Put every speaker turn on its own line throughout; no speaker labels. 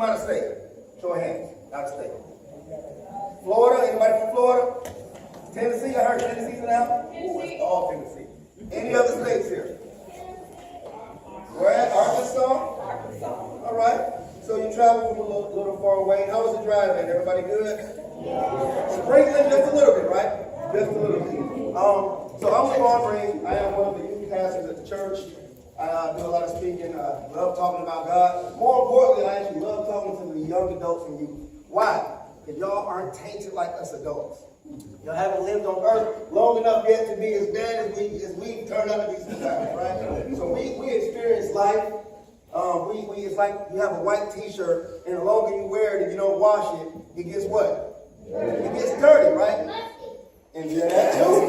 from out of state? Show of hands. Out of state. Florida? Anybody from Florida? Tennessee? I heard Tennessee's in the house? Tennessee. All Tennessee. Any other states here? Where at? Arkansas? Arkansas. All right. So you traveled from a little far away. How was the drive in? Everybody good? Yeah. Sprinkling just a little bit, right? Just a little bit. So I'm LeVon Green. I am one of the youth pastors at the church. I do a lot of speaking. I love talking about God. More importantly, I actually love talking to the young adults and youth. Why? Because y'all aren't tainted like us adults. Y'all haven't lived on earth long enough yet to be as bad as we turned out to be sometimes, right? So we experience life. It's like you have a white t-shirt, and the longer you wear it and you don't wash it, it gets what? It gets dirty, right? And that too.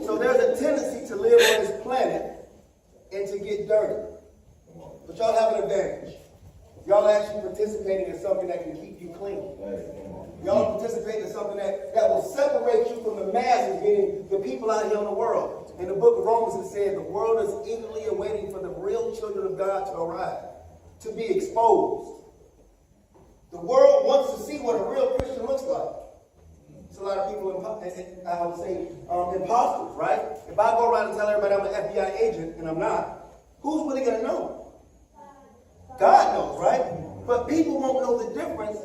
So there's a tendency to live on this planet and to get dirty. But y'all have an advantage. Y'all actually participating in something that can keep you clean. Y'all participating in something that will separate you from the masses, meaning the people out here in the world. In the book of Romans it said the world is eagerly awaiting for the real children of God to arrive, to be exposed. The world wants to see what a real Christian looks like. It's a lot of people, I would say, imposters, right? If I go around and tell everybody I'm an FBI agent, and I'm not, who's really going to know? God knows, right? But people won't know the difference,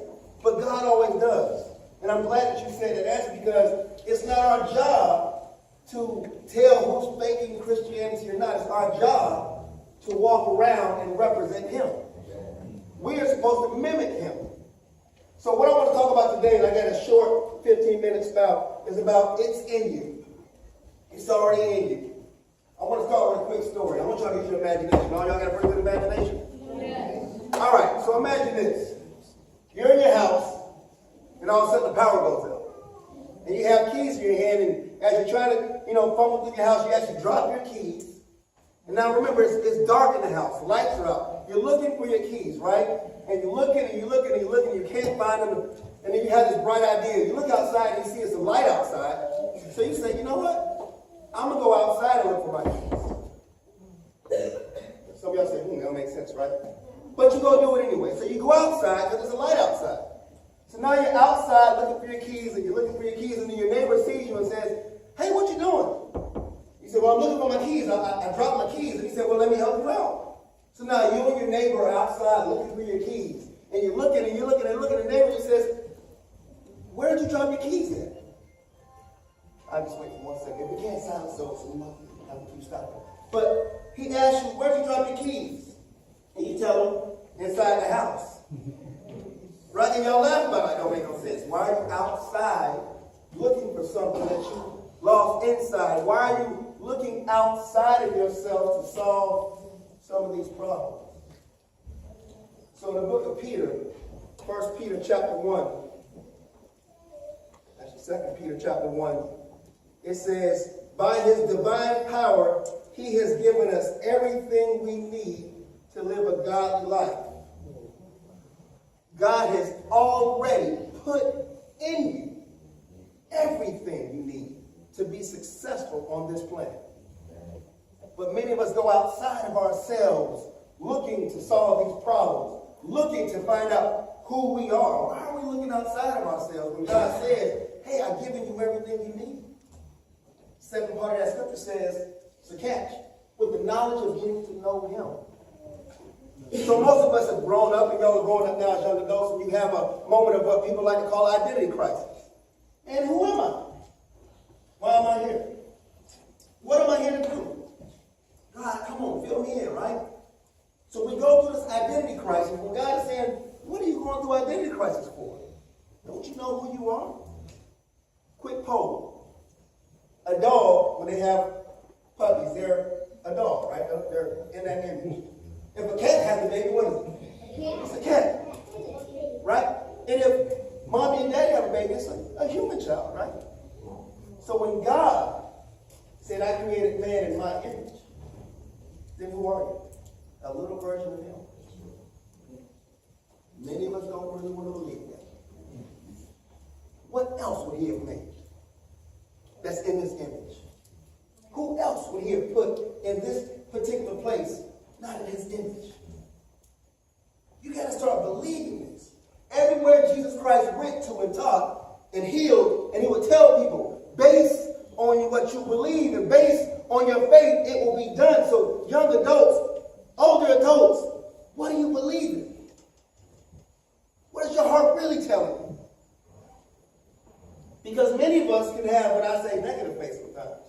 but God always does. And I'm glad that you said that. That's because it's not our job to tell who's faking Christianity or not. It's our job to walk around and represent Him. We are supposed to mimic Him. So what I want to talk about today, and I got a short 15-minute spout, is about it's in you. It's already in you. I want to start with a quick story. I want y'all to use your imagination. All y'all got a pretty good imagination? Yes. All right, so imagine this. You're in your house, and all of a sudden the power goes out. And you have keys in your hand, and as you're trying to, fumble through your house, you actually drop your keys. And now remember, it's dark in the house. The lights are out. You're looking for your keys, right? And you're looking, and you're looking, and you're looking, and you can't find them. And then you have this bright idea. You look outside, and you see it's a light outside. So you say, you know what? I'm going to go outside and look for my keys. Some of y'all say, that don't make sense, right? But you go do it anyway. So you go outside because there's a light outside. So now you're outside looking for your keys, and you're looking for your keys, and then your neighbor sees you and says, hey, what you doing? You say, well, I'm looking for my keys. I dropped my keys. And he said, well, let me help you out. So now you and your neighbor are outside looking for your keys. And you're looking, and you're looking, and looking, and the neighbor just says, where did you drop your keys at? I'll just wait for 1 second. We can't silence those, so we have to keep stopping. But he asks you, where did you drop your keys? And you tell him, inside the house. Right? And y'all laugh about it. That don't make no sense. Why are you outside looking for something that you lost inside? Why are you looking outside of yourself to solve some of these problems? So in the book of Peter, 1 Peter chapter 1, actually 2 Peter chapter 1, it says, by His divine power, He has given us everything we need to live a godly life. God has already put in you everything you need to be successful on this planet. But many of us go outside of ourselves looking to solve these problems, looking to find out who we are. Why are we looking outside of ourselves when God says, hey, I've given you everything you need? Second part of that scripture says, so catch, with the knowledge of getting to know Him. So most of us have grown up, and y'all are growing up now as young adults, and you have a moment of what people like to call identity crisis. And who am I? Why am I here? What am I here to do? God, come on, fill me in, right? So we go through this identity crisis when God is saying, what are you going through identity crisis for? Don't you know who you are? Quick poll. A dog, when they have puppies, they're a dog, right? They're in that image. If a cat has a baby, what is it? It's a cat. Right? And if mommy and daddy have a baby, it's a human child, right? So when God said, I created man in my image, then who are you? A little version of Him. Many of us don't really want to believe that. What else would He have made that's in His image? Who else would He have put in this particular place, not in His image? Jesus Christ went to and taught and healed, and he would tell people, based on what you believe and based on your faith, it will be done. So young adults, older adults, what do you believe in? What is your heart really telling you? Because many of us can have what I say negative faith sometimes.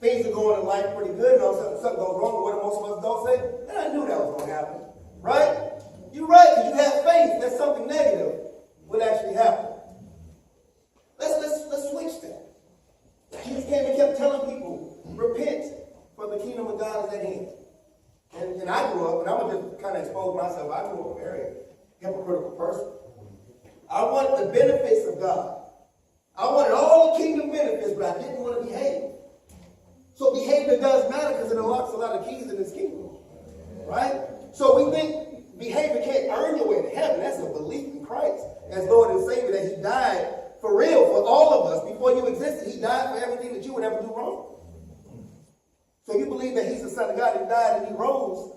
Things are going in life pretty good, and all of a sudden something goes wrong, and what do most of us don't say? Man, I knew that was going to happen. Right? You're right, because you have faith that something negative would actually happen. Let's switch that. Jesus came and kept telling people, repent, for the kingdom of God is at hand. And I grew up, and I'm going to just kind of expose myself, I grew up a very hypocritical person. I wanted the benefits of God. I wanted all the kingdom benefits, but I didn't want to behave. So behavior does matter because it unlocks a lot of keys in this kingdom. Right? So we think behavior can't earn your way to heaven. That's a belief in Christ as Lord and Savior, that he died for real for all of us. Before you existed, he died for everything that you would ever do wrong. So you believe that he's the Son of God and died and he rose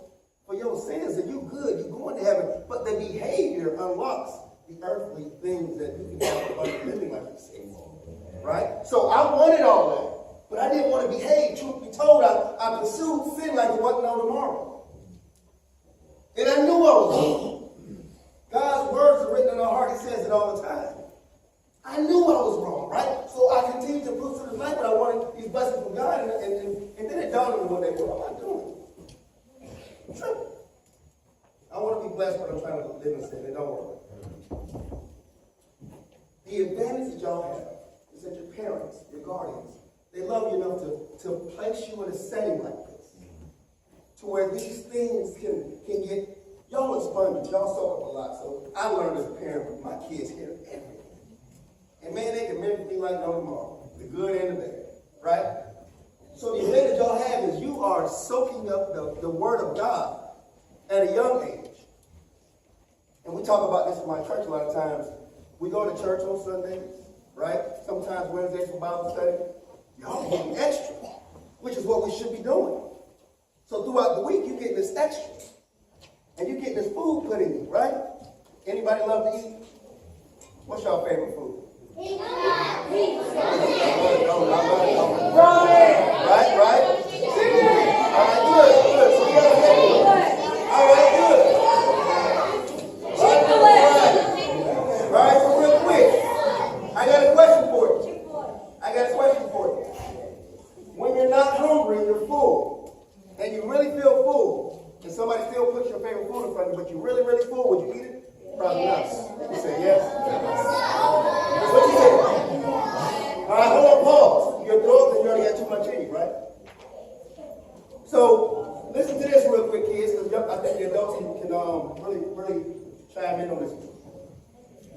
for your sins, and you're good, you're going to heaven. But the behavior unlocks the earthly things that you can have about living like you say. Right? So I wanted all that, but I didn't want to behave. Truth be told, I pursued sin like it wasn't no tomorrow. And I knew I was wrong. God's words are written in our heart. He says it all the time. I knew I was wrong, right? So I continued to pursue this life, but I wanted these blessings from God, and then it dawned on me one day, what am I doing? I want to be blessed, but I'm trying to live in sin. It don't work. The advantage that y'all have is that your parents, your guardians, they love you enough to place you in a setting like this, to where these things can get, y'all are sponges, y'all soak up a lot. So I learned as a parent with my kids hear everything. And man, they can mimic me like no tomorrow, the good and the bad, right? So the advantage y'all have is you are soaking up the word of God at a young age. And we talk about this in my church a lot of times. We go to church on Sundays, right? Sometimes Wednesdays for Bible study. Y'all getting extra, which is what we should be doing. So throughout the week, you get this extra. And you get this food put in you, right? Anybody love to eat? What's your favorite food? Pizza. Right? All right, good. So we got a favorite. All right, good. All right, so real quick, I got a question for you. When you're not hungry, you're full, and you really feel full, and somebody still puts your favorite food in front of you, but you're really, really full, would you eat it? Probably not. You say yes? What you say? All right, hold on, pause. Your throat, because you already got too much in you, right? So, listen to this real quick, kids, because I think the adults can really chime in on this.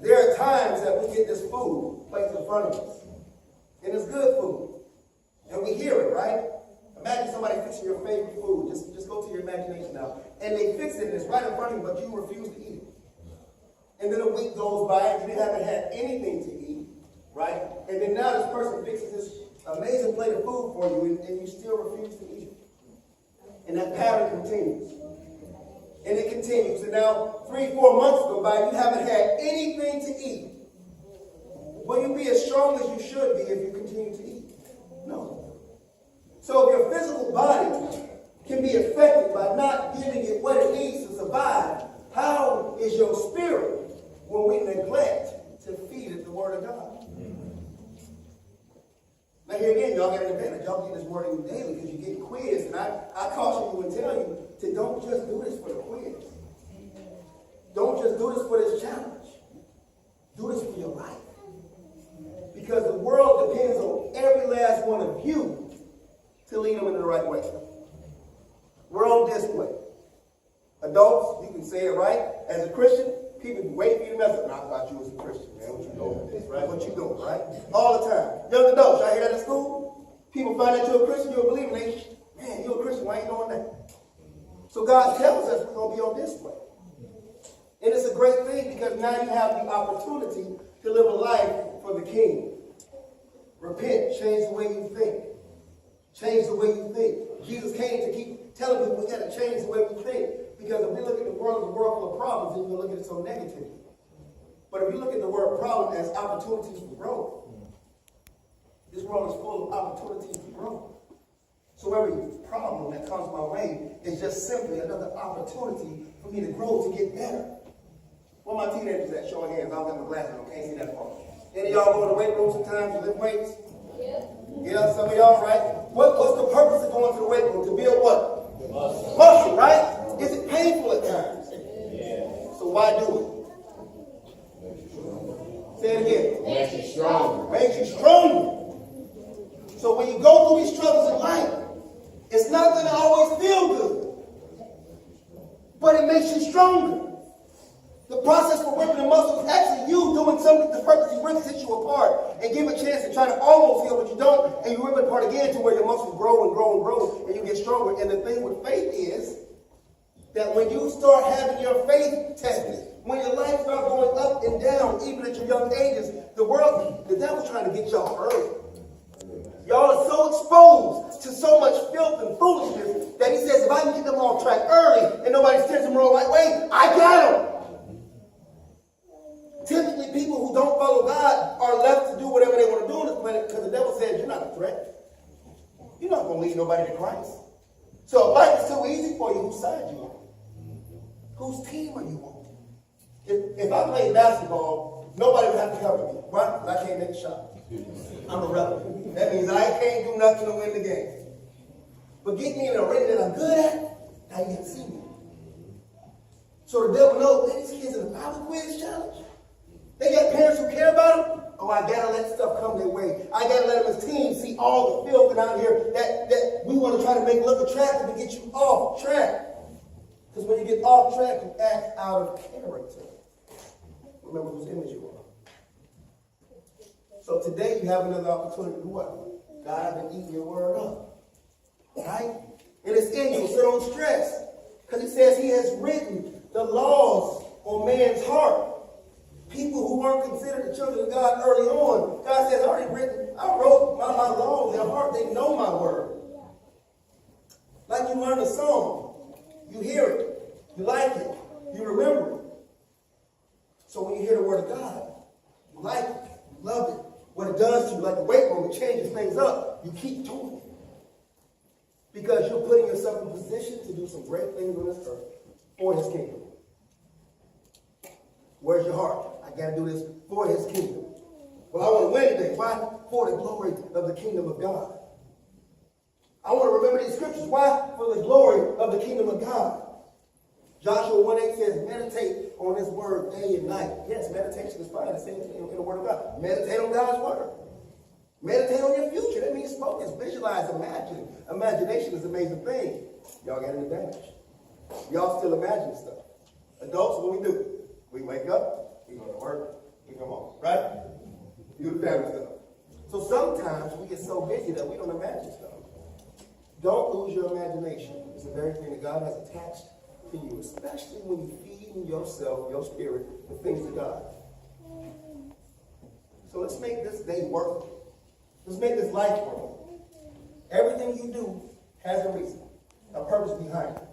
There are times that we get this food placed in front of us, and it's good food, and we hear it, right? Imagine somebody fixing your favorite food. Just go to your imagination now. And they fix it, and it's right in front of you, but you refuse to eat it. And then a week goes by, and you haven't had anything to eat, right? And then now this person fixes this amazing plate of food for you, and you still refuse to eat it. And that pattern continues. And it continues. And now 3-4 months go by, you haven't had anything to eat. Will you be as strong as you should be if you continue to eat? No. So if your physical body can be affected by not giving it what it needs to survive, how is your spirit when we neglect to feed it the word of God? Now here again, y'all got an advantage. Y'all get this word in daily because you get quizzed. And I caution you and tell you to don't just do this for the quiz. Don't just do this for this challenge. Do this for your life. Because the world depends on every last one of you to lead them in the right way. We're on display. Adults, you can say it right. As a Christian, people wait for you to mess up. I thought you was a Christian, man. What you doing with this, right? What you doing, right? All the time. Young adults, y'all hear that in school? People find out you're a Christian, you're a believer, and they, man, you're a Christian, why ain't you doing that? So God tells us we're going to be on display. And it's a great thing because now you have the opportunity to live a life for the King. Repent, change the way you think. Change the way you think. Jesus came to keep telling people we got to change the way we think. Because if we look at the world as a world full of problems, then we'll look at it so negatively. But if you look at the word problem as opportunities for growth, this world is full of opportunities for growth. So every problem that comes my way is just simply another opportunity for me to grow, to get better. Where my teenagers at? Show of hands. I don't have my glasses on. Can't see that far. Any of y'all go to the weight room sometimes to lift weights? Yeah. Yeah, some of y'all, right? What's the purpose of going to the weight room? To build what? Muscle. Muscle, right? Is it painful at times? Yeah. So why do it? Say it again. Makes you stronger. Makes you stronger. So when you go through these struggles in life, it's not going to always feel good, but it makes you stronger. The process for working the muscle is actually you doing something to purposely really set you apart and give a chance to try to almost heal, but you don't, and you rip it apart again to where your muscles grow and grow and grow, and you get stronger. And the thing with faith is that when you start having your faith tested, when your life starts going up and down, even at your young ages, the devil's trying to get y'all early. Y'all are so exposed to so much filth and foolishness that he says, if I can get them off track early and nobody steers them the right way, I got them. Typically, people who don't follow God are left to do whatever they want to do on this planet because the devil says, you're not a threat. You're not going to lead nobody to Christ. So if life is too easy for you, whose side you on? Whose team are you on? If I played basketball, nobody would have to cover me. Why? Because I can't make a shot. I'm irrelevant. That means I can't do nothing to win the game. But get me in a ring that I'm good at, now you can see me. So the devil knows, man, these kids in the Bible quiz challenge. They got parents who care about them. Oh, I gotta let stuff come their way. I gotta let them as teams see all the filth out here that we want to try to make look attractive to get you off track. Because when you get off track, you act out of character. Remember whose image you are. So today you have another opportunity to do what? God, I've been eating your word up. Right? And it's in you, so don't stress. Because he says he has written the laws on man's heart. People who weren't considered the children of God early on, God says, I wrote my laws in their heart. They know my word. Like you learn a song. You hear it. You like it. You remember it. So when you hear the word of God, you like it. You love it. What it does to you, like the weight room, it changes things up. You keep doing it. Because you're putting yourself in position to do some great things on this earth for his kingdom. Where's your heart? I got to do this for his kingdom. Well, I want to win today. Why? For the glory of the kingdom of God. I want to remember these scriptures. Why? For the glory of the kingdom of God. Joshua 1:8 says, meditate on his word day and night. Yes, meditation is fine. It's in the word of God. Meditate on God's word. Meditate on your future. That means focus, visualize, imagine. Imagination is an amazing thing. Y'all got an advantage. Y'all still imagine stuff. Adults, what we do? We wake up, we go to work, we come home, right? Do the family stuff. So sometimes we get so busy that we don't imagine stuff. Don't lose your imagination. It's the very thing that God has attached to you, especially when you feed yourself, your spirit, the things of God. So let's make this day worth it. Let's make this life worth it. Everything you do has a reason, a purpose behind it.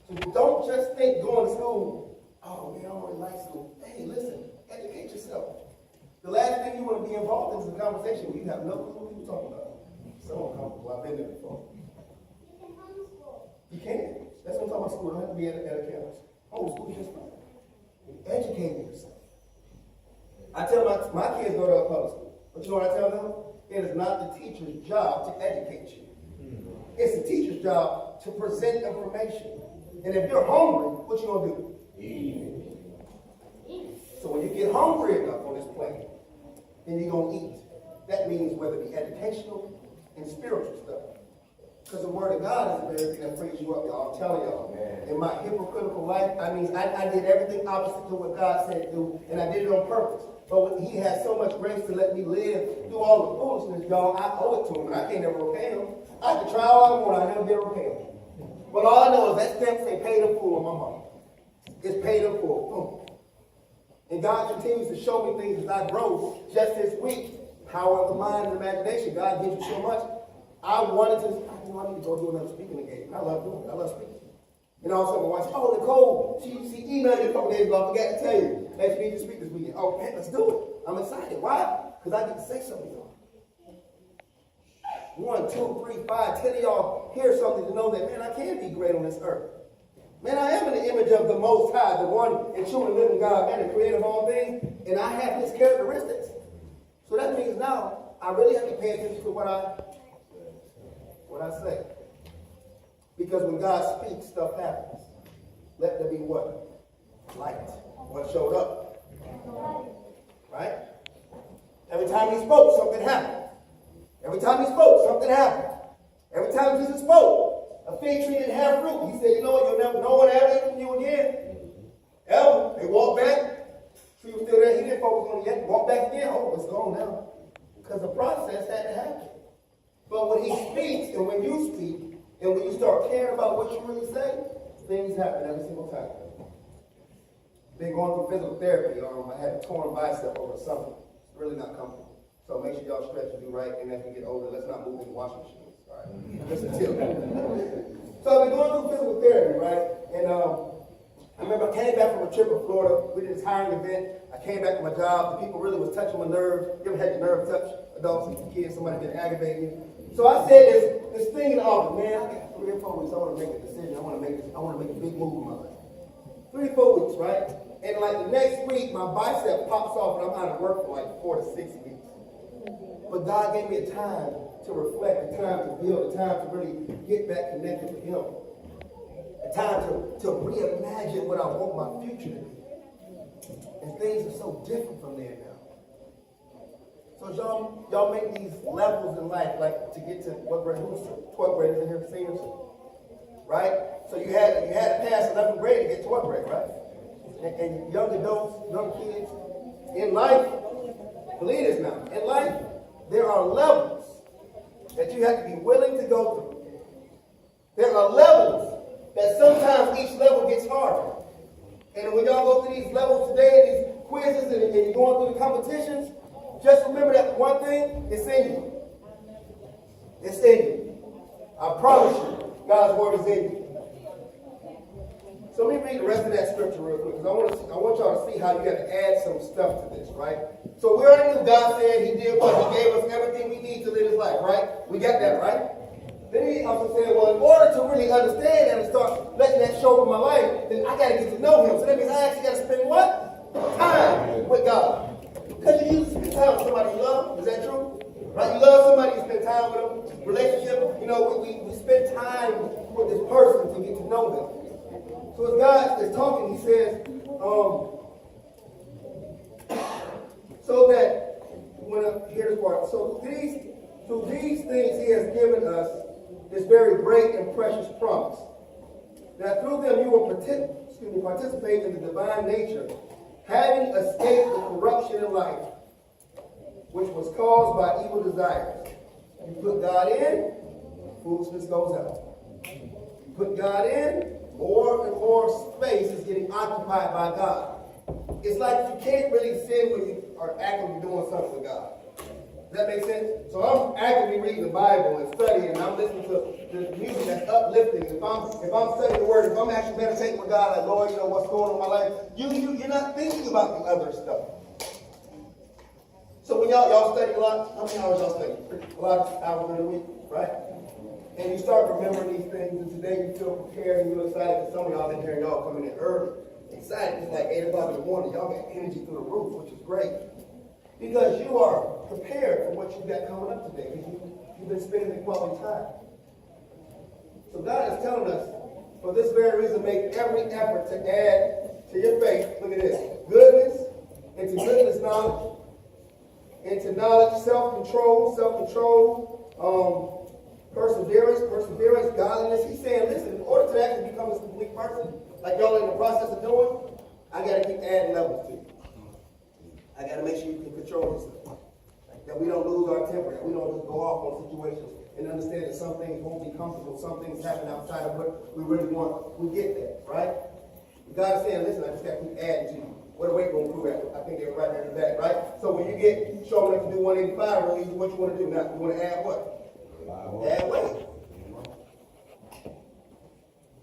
So don't just think going to school, oh man, I don't really like school. Hey, listen, educate yourself. The last thing you want to be involved in is a conversation where you have no clue what you're talking about. So uncomfortable. I've been there before. You can. That's what I'm talking about school. You don't have to be at a campus. Homeschool is just fine. Educate yourself. I tell my kids go to a public school. But you know what I tell them? It is not the teacher's job to educate you. It's the teacher's job to present information. And if you're hungry, what you gonna do? Eat. So when you get hungry enough on this planet, then you're gonna eat. That means whether it be educational and spiritual stuff. Because the word of God is the very thing that frees you up, y'all. I'm telling y'all. In my hypocritical life, I did everything opposite to what God said to do, and I did it on purpose. But he has so much grace to let me live through all the foolishness, y'all. I owe it to him, and I can't never repay him. I can try all I want, I never did repay him. But all I know is that stamp say paid in full on my mom. It's paid in full. Boom. And God continues to show me things as I grow. Just this week, power of the mind and imagination. God gives you so much. I need to go do another speaking engagement. I love doing it. I love speaking. And also my wife, oh, Nicole, she emailed me a couple days ago. I forgot to tell you. that you need to speak this weekend. Oh, man, let's do it. I'm excited. Why? Because I get to say something to y'all. 1, 2, 3, 5, 10 of y'all hear something to know that, man, I can be great on this earth. Man, I am in the image of the Most High, the one and true and living God, man, the creator of all things, and I have his characteristics. So that means now I really have to pay attention to what I say. Because when God speaks, stuff happens. Let there be what? Light. What showed up? Right? Every time he spoke, something happened. Every time he spoke, something happened. Every time Jesus spoke, a fig tree didn't have fruit. He said, you know what, you'll never, no one ever eat from you again. Ever. They walked back. Tree was still there. He didn't focus on it yet. Walked back again. Oh, it's gone now. Because the process had to happen. But when he speaks, and when you speak, and when you start caring about what you really say, things happen every single time. Been going through physical therapy. I had a torn bicep over summer. It's really not comfortable. So make sure y'all stretch and do right. And as we get older, let's not move in washing machines. All right? Just a tip. So I've been going through physical therapy, right? And I remember I came back from a trip in Florida. We did this hiring event. I came back to my job. The people really was touching my nerves. You ever had your nerve touch? Adults and kids, somebody been aggravating you. So I said this thing in the office, man, I got 3 or 4 weeks. I want to make a decision. I want to make a big move in my life. 3 or 4 weeks, right? And like the next week, my bicep pops off and I'm out of work for like 4 to 6 weeks. But God gave me a time to reflect, a time to build, a time to really get back connected with him. A time to reimagine what I want my future to be. And things are so different from there now. So y'all make these levels in life, like to get to what grade? Who's 12th graders in here, seniors? Right? So you had to pass 11th grade to get 12th grade, right? And young adults, young kids, in life, believe this now, in life, there are levels that you have to be willing to go through. There are levels that sometimes each level gets harder. And when y'all go through these levels today, and these quizzes, and you're going through the competitions, just remember that one thing, it's in you. It's in you. I promise you, God's word is in you. So let me read the rest of that scripture real quick, because I want y'all to see how you got to add some stuff to this, right? So we already knew God said he did what? He gave us everything we need to live his life, right? We got that, right? Then he also said, well, in order to really understand that and start letting that show up in my life, then I got to get to know him. So that means I actually got to spend what? Time with God. Because you usually spend time with somebody you love. Is that true? Right? You love somebody, you spend time with them. Relationship, you know, we spend time with this person to get to know them. So as God is talking, he says, so that, here's the part. So through these things he has given us this very great and precious promise. That through them you will participate in the divine nature, having escaped the corruption in life, which was caused by evil desires. You put God in, foolishness goes out. You put God in, more and more space is getting occupied by God. It's like you can't really sin when you are actively doing something with God. Does that make sense? So I'm actively reading the Bible and studying, and I'm listening to the music that's uplifting. If I'm studying the Word, if I'm actually meditating with God, like, Lord, you know what's going on in my life, you're not thinking about the other stuff. So when y'all study a lot, how many hours y'all study? A lot of hours in a week, right? And you start remembering these things, and today you feel prepared and you're excited, because some of y'all in here, y'all coming in early, excited. It's like 8 o'clock in the morning. Y'all got energy through the roof, which is great. Because you are prepared for what you got coming up today, because you've been spending the quality time. So God is telling us, for this very reason, make every effort to add to your faith, look at this, goodness, and to goodness knowledge, and to knowledge self-control, perseverance, godliness. He's saying, listen, in order to actually become this complete person, like y'all in the process of doing, I got to keep adding levels to you. I got to make sure you can control yourself. That we don't lose our temper, that we don't just go off on situations, and understand that some things won't be comfortable, some things happen outside of what we really want. We get that, right? God is saying, listen, I just got to keep adding to you. What the weight room crew at? I think they're right there in the back, right? So when you get showing up to do 185 release, what you want to do now? You want to add what? Add weight.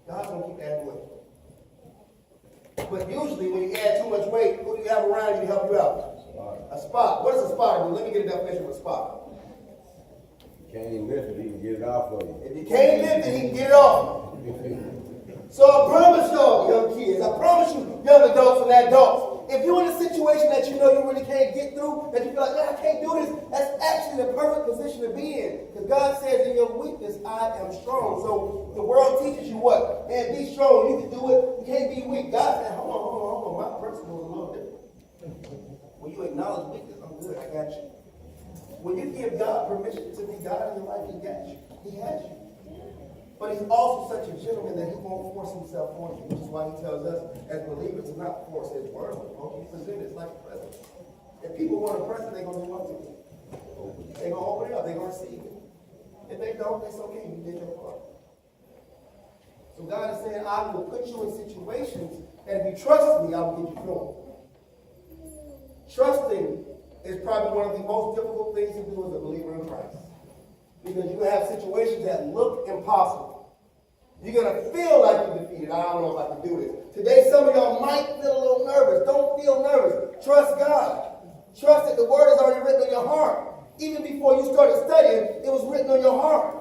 God's going to keep adding weight. But usually when you add too much weight, who do you have around you to help you out? A spot. What is a spot? Let me get a definition of a spot.
If you can't lift it, he can get it off for you.
If you can't lift it, he can get it off. So I promise y'all, young kids, I promise you, young adults and adults, if you're in a situation that you know you really can't get through, that you feel like, man, I can't do this, that's actually the perfect position to be in. Because God says, in your weakness, I am strong. So the world teaches you what? Man, be strong, you can do it, you can't be weak. God said, hold on, my principle is a little different. When you acknowledge weakness, I'm good, I got you. When you give God permission to be God in your life, he got you. He has you. But he's also such a gentleman that he won't force himself on you, which is why he tells us as believers to not force his word. He presents it like a present. If people want a present, they're going to do what to do. They're going to open it up. They're going to receive it. If they don't, it's okay. You did your part. So God is saying, I will put you in situations, and if you trust me, I will get you through them. Trusting is probably one of the most difficult things to do as a believer in Christ. Because you have situations that look impossible. You're going to feel like you're defeated. I don't know if I can do this. Today, some of y'all might feel a little nervous. Don't feel nervous. Trust God. Trust that the word is already written on your heart. Even before you started studying, it was written on your heart.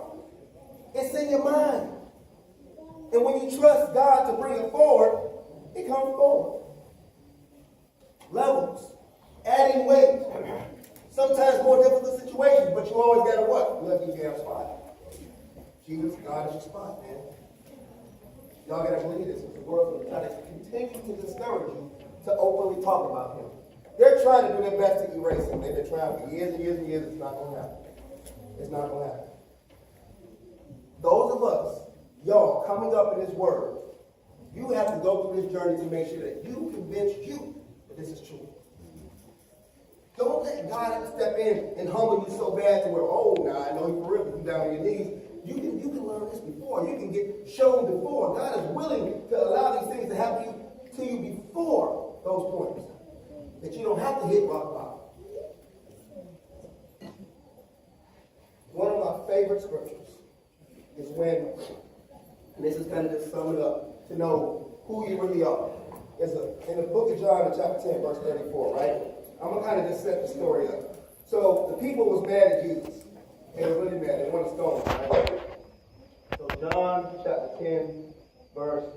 It's in your mind. And when you trust God to bring it forward, it comes forward. Levels. Adding weight. Sometimes more difficult situations, but you always got to what? Look, you got a spot. Jesus, God is your spot, man. Y'all got to believe this. The world will try to continue to discourage you to openly talk about him. They're trying to do their best to erase him. They've been trying for years and years and years. It's not going to happen. It's not going to happen. Those of us, y'all, coming up in this word, you have to go through this journey to make sure that you convince you that this is true. Don't let God step in and humble you so bad to where, oh, now I know you for real, but you down on your knees. You can learn this before. You can get shown before. God is willing to allow these things to happen to you before those points. That you don't have to hit rock bottom. One of my favorite scriptures is when, and this is kind of just sum it up, to know who you really are. It's in the book of John, in chapter 10, verse 34, right? I'm going to kind of just set the story up. So the people was mad at Jesus. They were really mad. They wanted to stone him, right? So John chapter 10, verse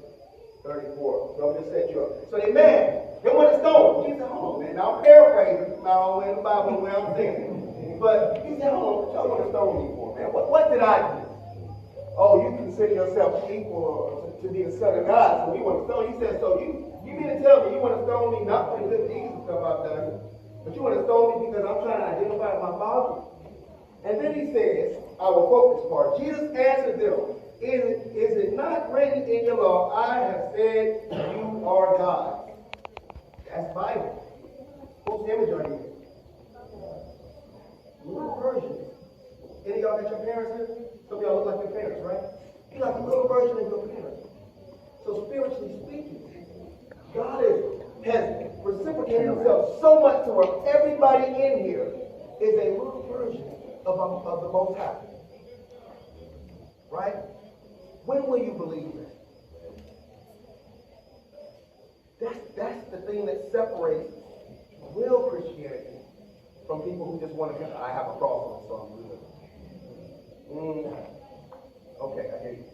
34. So I'm just set you up. So they mad. They want to stone him. Jesus said, hold on, man. Now I'm paraphrasing. Now in the Bible the way I'm saying. But he said, hold on, what y'all want to stone me for, man? What did I do? Oh, you consider yourself equal to be the son of God, so you want to stone. He said, so you mean to tell me you want to stone me not for the good deeds and stuff I've done, but you want to stone me because I'm trying to identify my Father? And then he says, I will quote this part. Jesus answered them, is it not written in your law, I have said you are God? That's Bible. Whose image are you? Little version. Any of y'all got your parents here? Some of y'all look like your parents, right? You're like a little version of your parents. So spiritually speaking, God has reciprocated himself so much to where everybody in here is a little version of the Most High. Right? When will you believe that? That's the thing that separates real Christianity from people who just want to, I have a cross on, so I'm good. Okay, I hear you.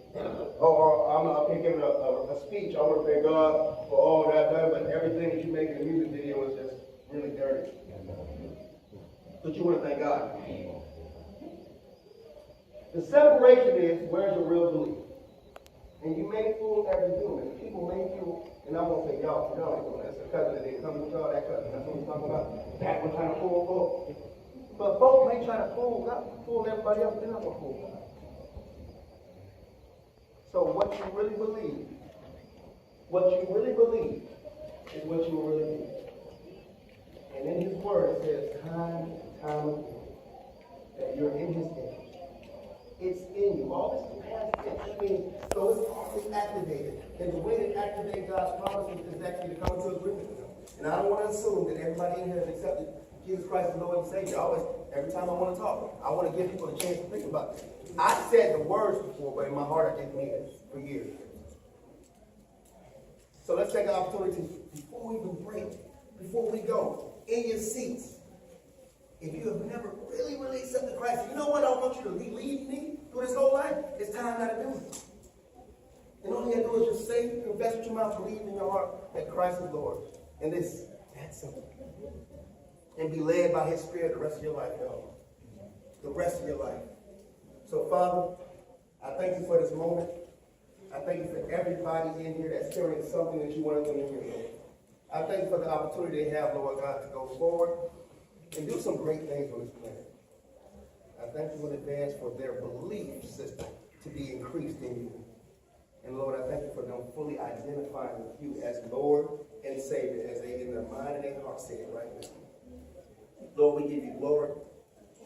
Or I'm up here giving a speech. I want to thank God for all that I've done, but everything that you make in the music video is just really dirty. But you want to thank God. The separation is, where's your real belief? And you may fool every human. People may fool, and I won't say y'all, that's a cousin that didn't come with y'all, that cousin. That's what we're talking about. That one trying to fool folks. But folks may try to fool everybody else. They're not going to fool God. So what you really believe is what you will really be. And in his word it says time and time again that you're in his image. It's in you. All this capacity, I mean, so it's activated. And the way to activate God's promises is actually to come into agreement with him. And I don't want to assume that everybody in here has accepted Jesus Christ as Lord and Savior. Every time I want to talk, I want to give people a chance to think about this. I said the words before, but in my heart I didn't mean it for years. So let's take an opportunity before we even break, before we go, in your seats. If you have never really accepted Christ, you know what? I want you to lead me through this whole life. It's time now to do it. And all you have to do is just say, confess with your mouth, believe in your heart that Christ is Lord. And this, that's simple. And be led by his Spirit the rest of your life, y'all. The rest of your life. So, Father, I thank you for this moment. I thank you for everybody in here that's hearing something that you wanted them to hear, Lord. I thank you for the opportunity they have, Lord God, to go forward and do some great things on this planet. I thank you in advance for their belief system to be increased in you. And Lord, I thank you for them fully identifying with you as Lord and Savior as they in their mind and their heart say it right now. Lord, we give you glory.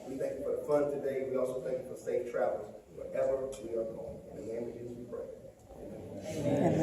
We thank you for the fun today. We also thank you for safe travels wherever we are going. In the name of Jesus we pray. Amen. Amen.